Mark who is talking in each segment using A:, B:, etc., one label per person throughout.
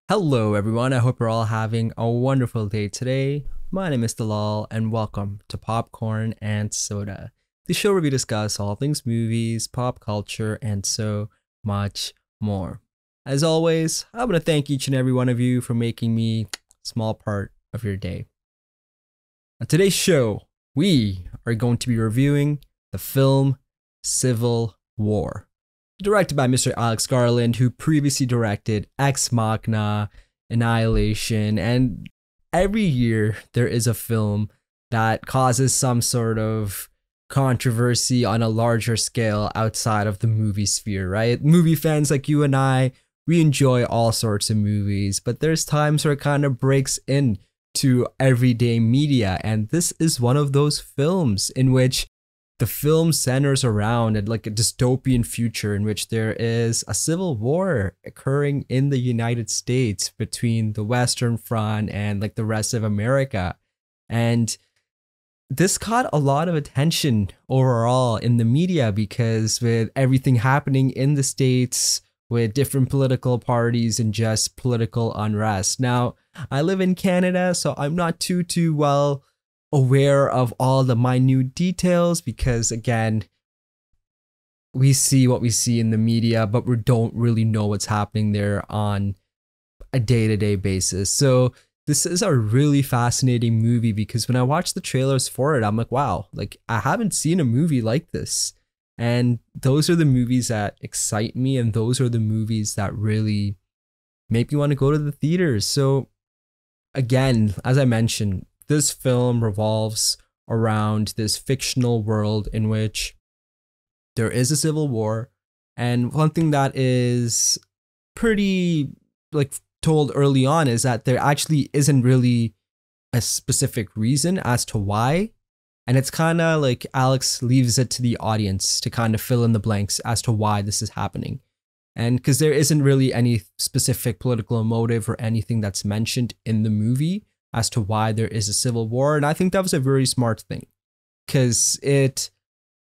A: Hello, everyone. I hope you're all having a wonderful day today. My name is Dalal, and welcome to Popcorn and Soda, the show where we discuss all things movies, pop culture, and so much more. As always, I want to thank each and every one of you for making me a small part of your day. On today's show, we are going to be reviewing the film Civil War, directed by Mr. Alex Garland, who previously directed Ex Machina, Annihilation, and every year there is a film that causes some sort of controversy on a larger scale outside of the movie sphere, right? Movie fans like you and I, we enjoy all sorts of movies, but there's times where it kind of breaks into everyday media, and this is one of those films in which the film centers around like a dystopian future in which there is a civil war occurring in the United States between the Western Front and like the rest of America. And this caught a lot of attention overall in the media because with everything happening in the States with different political parties and just political unrest. Now, I live in Canada, so I'm not too well aware of all the minute details because again, we see what we see in the media, but we don't really know what's happening there on a day-to-day basis. So this is a really fascinating movie because when I watched the trailers for it, I'm like, wow, like I haven't seen a movie like this. And those are the movies that excite me, and those are the movies that really make me want to go to the theaters. So again, as I mentioned, this film revolves around this fictional world in which there is a civil war. And one thing that is pretty like told early on is that there actually isn't really a specific reason as to why. And it's kind of like Alex leaves it to the audience to kind of fill in the blanks as to why this is happening. And because there isn't really any specific political motive or anything that's mentioned in the movie as to why there is a civil war. And I think that was a very smart thing because it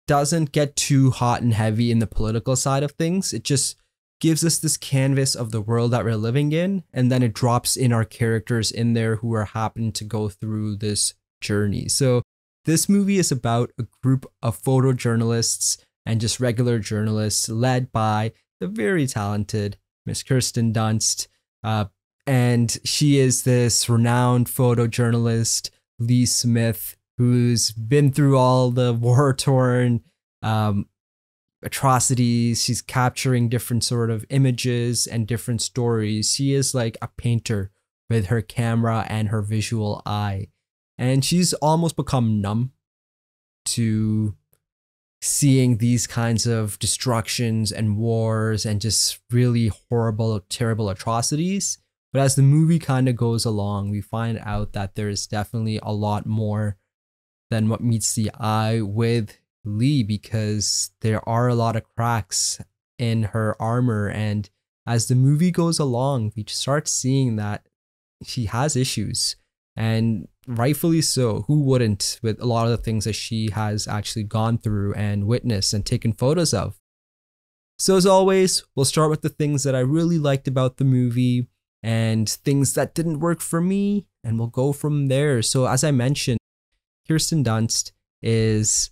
A: doesn't get too hot and heavy in the political side of things. It just gives us this canvas of the world that we're living in. And then it drops in our characters in there who are happen to go through this journey. So this movie is about a group of photojournalists and just regular journalists led by the very talented Miss Kirsten Dunst. And she is this renowned photojournalist, Lee Smith, who's been through all the war-torn atrocities. She's capturing different sort of images and different stories. She is like a painter with her camera and her visual eye. And she's almost become numb to seeing these kinds of destructions and wars and just really horrible, terrible atrocities. But as the movie kind of goes along, we find out that there is definitely a lot more than what meets the eye with Lee because there are a lot of cracks in her armor. And as the movie goes along, we start seeing that she has issues, and rightfully so. Who wouldn't, with a lot of the things that she has actually gone through and witnessed and taken photos of. So as always, we'll start with the things that I really liked about the movie and things that didn't work for me, and we'll go from there. So as I mentioned, Kirsten Dunst is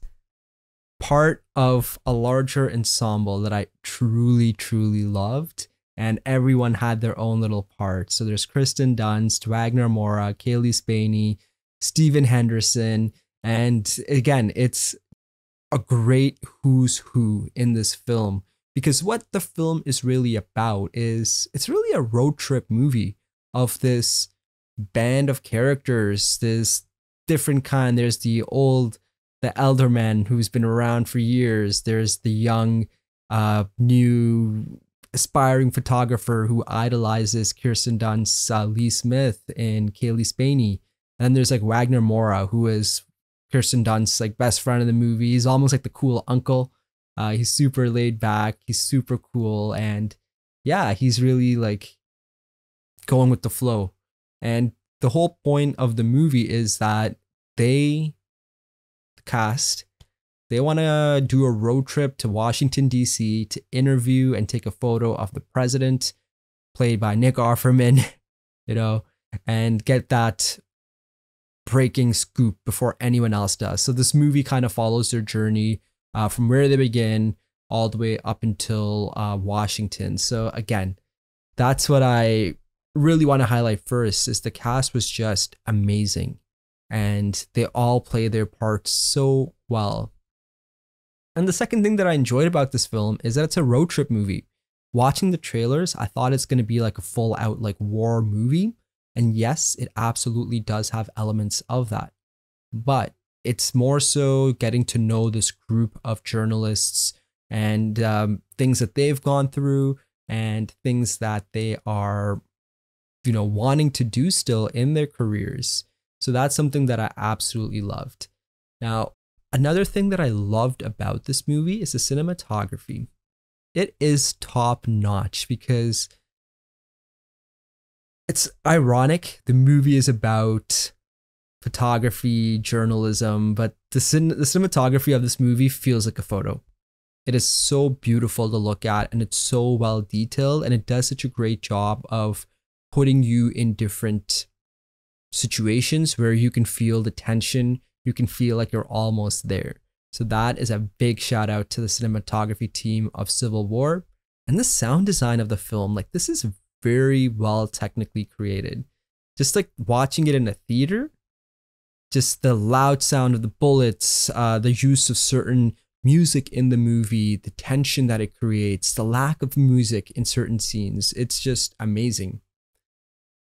A: part of a larger ensemble that I truly loved, and everyone had their own little part. So there's Kirsten Dunst, Wagner Moura, Kaylee Spaney, Stephen Henderson, and again, it's a great who's who in this film. Because what the film is really about is it's really a road trip movie of this band of characters, this different kind. There's the elder man who's been around for years. There's the young, new aspiring photographer who idolizes Kirsten Dunst, Lee Smith, and Kaylee Spaney. And then there's like Wagner Moura, who is Kirsten Dunst's like best friend in the movie. He's almost like the cool uncle. He's super laid back. He's super cool. And yeah, he's really like going with the flow. And the whole point of the movie is that the cast, they want to do a road trip to Washington, D.C. to interview and take a photo of the president, played by Nick Offerman, you know, and get that breaking scoop before anyone else does. So this movie kind of follows their journey from where they begin all the way up until Washington. So again, that's what I really want to highlight first is the cast was just amazing and they all play their parts so well. And the second thing that I enjoyed about this film is that it's a road trip movie. Watching the trailers, I thought it's going to be like a full out like war movie. And yes, it absolutely does have elements of that. But it's more so getting to know this group of journalists and things that they've gone through and things that they are, you know, wanting to do still in their careers. So that's something that I absolutely loved. Now, another thing that I loved about this movie is the cinematography. It is top notch because it's ironic. The movie is about photography, journalism, but the cinematography of this movie feels like a photo. It is so beautiful to look at and it's so well detailed and it does such a great job of putting you in different situations where you can feel the tension, you can feel like you're almost there. So that is a big shout out to the cinematography team of Civil War. And the sound design of the film, like this is very well technically created. Just like watching it in a theater, just the loud sound of the bullets, the use of certain music in the movie, the tension that it creates, the lack of music in certain scenes, it's just amazing.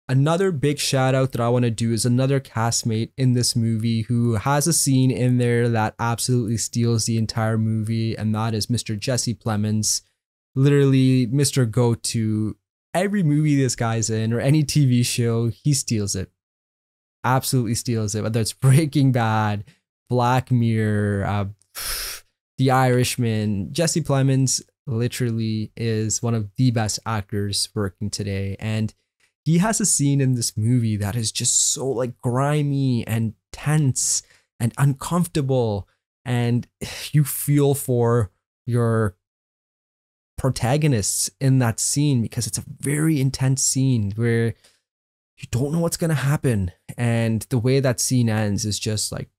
A: Another big shout out that I want to do is another castmate in this movie who has a scene in there that absolutely steals the entire movie, and that is Mr. Jesse Plemons. Literally, Mr. Go-To. Every movie this guy's in or any TV show, he steals it. Absolutely steals it. Whether it's Breaking Bad, Black Mirror, The Irishman, Jesse Plemons literally is one of the best actors working today. And he has a scene in this movie that is just so like grimy and tense and uncomfortable. And you feel for your protagonists in that scene because it's a very intense scene where you don't know what's going to happen. And the way that scene ends is just like,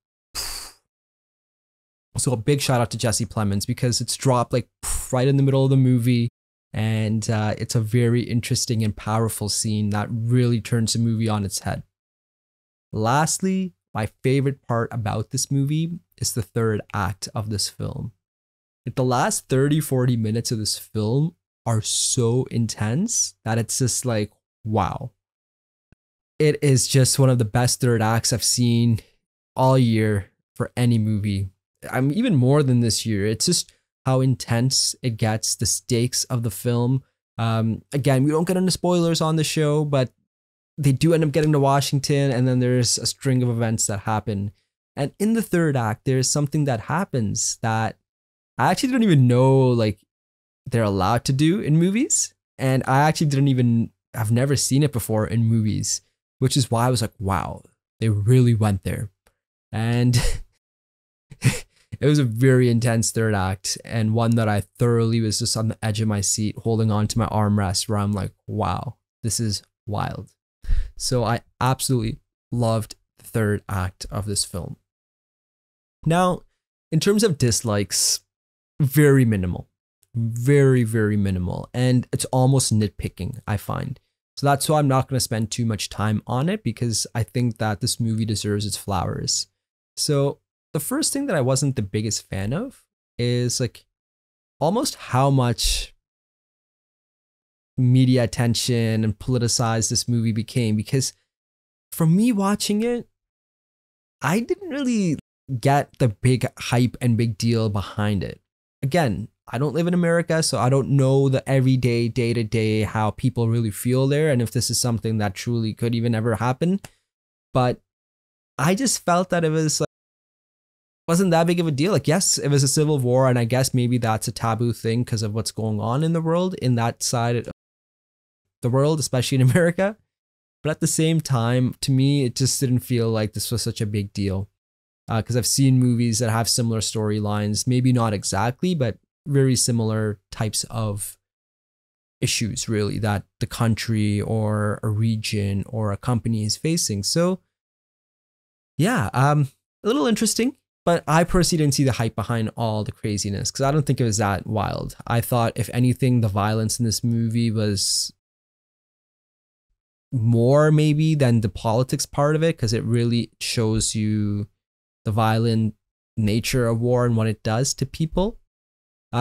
A: so a big shout out to Jesse Plemons because it's dropped like right in the middle of the movie. And it's a very interesting and powerful scene that really turns the movie on its head. Lastly, my favorite part about this movie is the third act of this film. Like the last 30-40 minutes of this film are so intense that it's just like, wow. It is just one of the best third acts I've seen all year for any movie. I'm even more than this year. It's just how intense it gets, the stakes of the film. Again, we don't get into spoilers on the show, but they do end up getting to Washington, and then there's a string of events that happen. And in the third act, there's something that happens that I actually don't even know like they're allowed to do in movies. And I actually I've never seen it before in movies, which is why I was like, wow, they really went there. And it was a very intense third act and one that I thoroughly was just on the edge of my seat, holding on to my armrest where I'm like, wow, this is wild. So I absolutely loved the third act of this film. Now, in terms of dislikes, very minimal, very, very minimal. And it's almost nitpicking, I find. So that's why I'm not going to spend too much time on it because I think that this movie deserves its flowers. So the first thing that I wasn't the biggest fan of is like almost how much media attention and politicized this movie became, because for me watching it, I didn't really get the big hype and big deal behind it. Again, I don't live in America, so I don't know the everyday, day-to-day how people really feel there and if this is something that truly could even ever happen. But I just felt that it was like, wasn't that big of a deal. Like, yes, it was a civil war, and I guess maybe that's a taboo thing because of what's going on in the world, in that side of the world, especially in America. But at the same time, to me, it just didn't feel like this was such a big deal. Because I've seen movies that have similar storylines, maybe not exactly, but very similar types of issues really that the country or a region or a company is facing. So yeah, a little interesting, but I personally didn't see the hype behind all the craziness because I don't think it was that wild. I thought, if anything, the violence in this movie was more maybe than the politics part of it, because it really shows you the violent nature of war and what it does to people.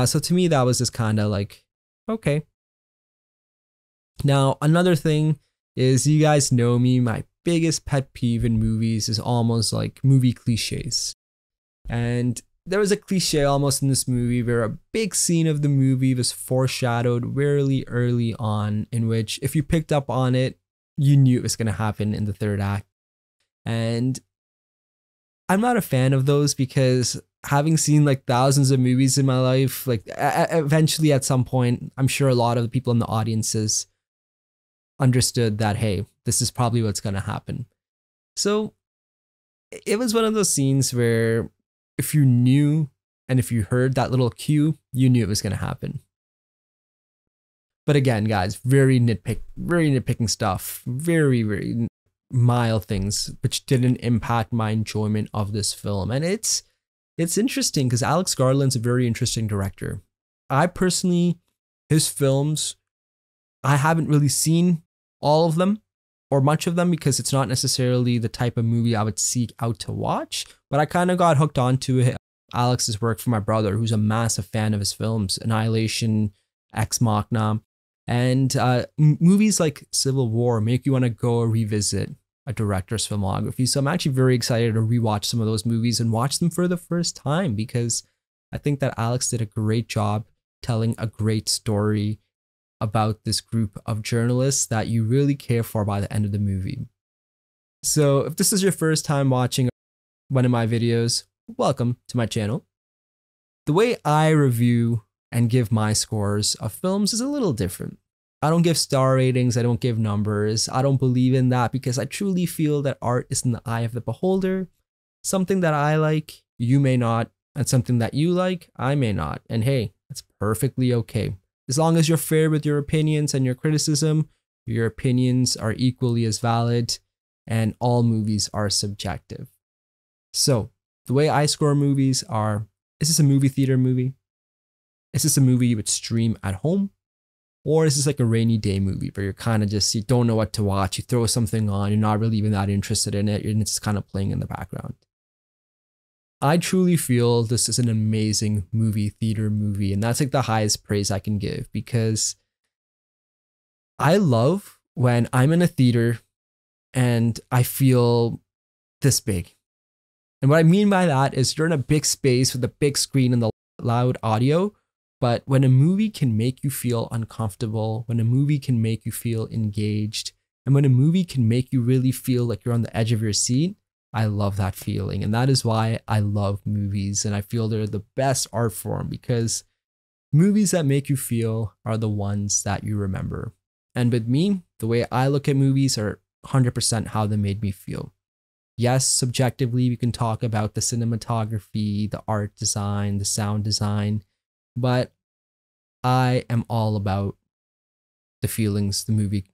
A: So to me, that was just kind of like, okay. Now, another thing is, you guys know me, my biggest pet peeve in movies is almost like movie cliches. And there was a cliche almost in this movie where a big scene of the movie was foreshadowed really early on, in which if you picked up on it, you knew it was going to happen in the third act. And I'm not a fan of those, because having seen like thousands of movies in my life, like eventually at some point, I'm sure a lot of the people in the audiences understood that, hey, this is probably what's going to happen. So it was one of those scenes where if you knew and if you heard that little cue, you knew it was going to happen. But again, guys, very nitpicking stuff, very mild things, which didn't impact my enjoyment of this film. And it's interesting because Alex Garland's a very interesting director. I personally, his films, I haven't really seen all of them or much of them, because it's not necessarily the type of movie I would seek out to watch. But I kind of got hooked onto Alex's work from my brother, who's a massive fan of his films, Annihilation, Ex Machina. And movies like Civil War make you want to go revisit a director's filmography. So I'm actually very excited to rewatch some of those movies and watch them for the first time, because I think that Alex did a great job telling a great story about this group of journalists that you really care for by the end of the movie. So if this is your first time watching one of my videos, welcome to my channel. The way I review and give my scores of films is a little different. I don't give star ratings, I don't give numbers. I don't believe in that, because I truly feel that art is in the eye of the beholder. Something that I like, you may not, and something that you like, I may not. And hey, that's perfectly okay. As long as you're fair with your opinions and your criticism, your opinions are equally as valid, and all movies are subjective. So the way I score movies are, is this a movie theater movie? Is this a movie you would stream at home? Or is this like a rainy day movie where you're kind of just, you don't know what to watch, you throw something on, you're not really even that interested in it, and it's just kind of playing in the background? I truly feel this is an amazing movie theater movie, and that's like the highest praise I can give, because I love when I'm in a theater and I feel this big. And what I mean by that is, you're in a big space with a big screen and the loud audio. But when a movie can make you feel uncomfortable, when a movie can make you feel engaged, and when a movie can make you really feel like you're on the edge of your seat, I love that feeling. And that is why I love movies. And I feel they're the best art form, because movies that make you feel are the ones that you remember. And with me, the way I look at movies are 100% how they made me feel. Yes, subjectively, we can talk about the cinematography, the art design, the sound design, but I am all about the feelings the movie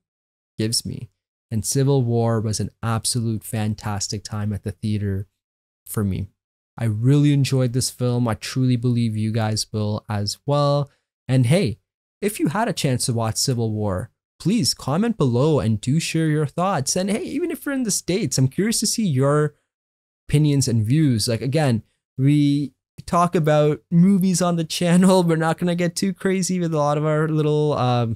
A: gives me. And Civil War was an absolute fantastic time at the theater for me. I really enjoyed this film. I truly believe you guys will as well. And hey, if you had a chance to watch Civil War, please comment below and do share your thoughts. And hey, even if you're in the States, I'm curious to see your opinions and views. Like, again, we talk about movies on the channel. We're not going to get too crazy with a lot of our little,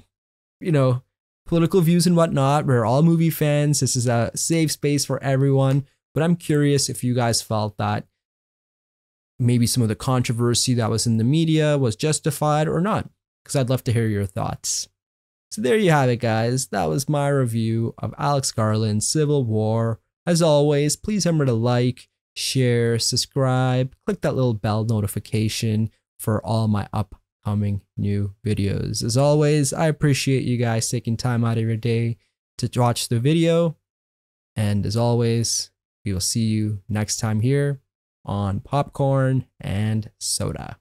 A: political views and whatnot. We're all movie fans. This is a safe space for everyone. But I'm curious if you guys felt that maybe some of the controversy that was in the media was justified or not, because I'd love to hear your thoughts. So there you have it, guys. That was my review of Alex Garland's Civil War. As always, please remember to like, share, subscribe, click that little bell notification for all my upcoming new videos. As always, I appreciate you guys taking time out of your day to watch the video. And as always, we will see you next time here on Popcorn and Soda.